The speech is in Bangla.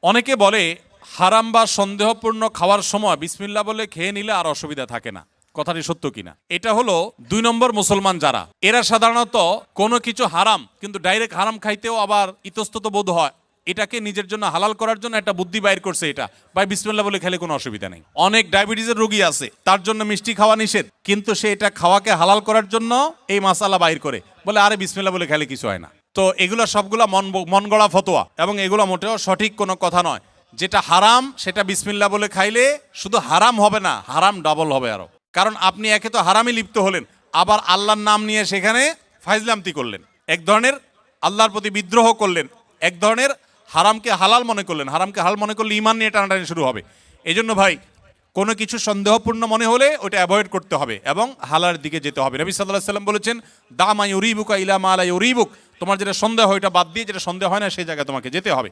অনেকে বলে হারাম বা সন্দেহপূর্ণ খাওয়ার সময় বিসমিল্লাহ বলে খেয়ে নিলে আর অসুবিধা থাকে না। কথাটি সত্য কিনা? এটা হলো 2 নম্বর মুসলমান যারা, এরা সাধারণত কোনো কিছু হারাম কিন্তু ডাইরেক্ট হারাম খাইতেও আবার ইতস্তত বোধ হয়, এটাকে নিজের জন্য হালাল করার জন্য একটা বুদ্ধি বাইর করছে, এটা ভাই বিসমিল্লাহ বলে খেলে কোনো অসুবিধা নেই। অনেক ডায়াবেটিসের রোগী আছে, তার জন্য মিষ্টি খাওয়া নিষেধ, কিন্তু সে এটা খাওয়াকে হালাল করার জন্য এই মাসালা বাইর করে বলে আরে বিসমিল্লাহ বলে খেলে কিছু হয় না। তো এগুলো সবগুলা মন গড়া ফতোয়া এবং এগুলো মোটেও সঠিক কোনো কথা নয়। যেটা হারাম সেটা বিসমিল্লাহ বলে খাইলে শুধু হারাম হবে না, হারাম ডাবল হবে আরো। কারণ আপনি একে তো হারামে লিপ্ত হলেন, আবার আল্লাহর নাম নিয়ে সেখানে ফাইজলামতি করলেন, এক ধরনের আল্লাহর প্রতি বিদ্রোহ করলেন, এক ধরনের হারামকে হালাল মনে করলেন। হারামকে হালাল মনে করলে ঈমান নিয়ে টানাটানি শুরু হবে। এই জন্য ভাই কোনো কিছু সন্দেহপূর্ণ মনে হলে ওটা অ্যাভয়েড করতে হবে এবং হালার দিকে যেতে হবে। নবী সাল্লাল্লাহু আলাইহি সাল্লাম বলেছেন, দা মা ইউরিবুকা ইলা মা লা ইউরিবুক, তোমার যেটা সন্দেহ হয় ওটা বাদ দিয়ে যেটা সন্দেহ হয় না সেই জায়গায় তোমাকে যেতে হবে।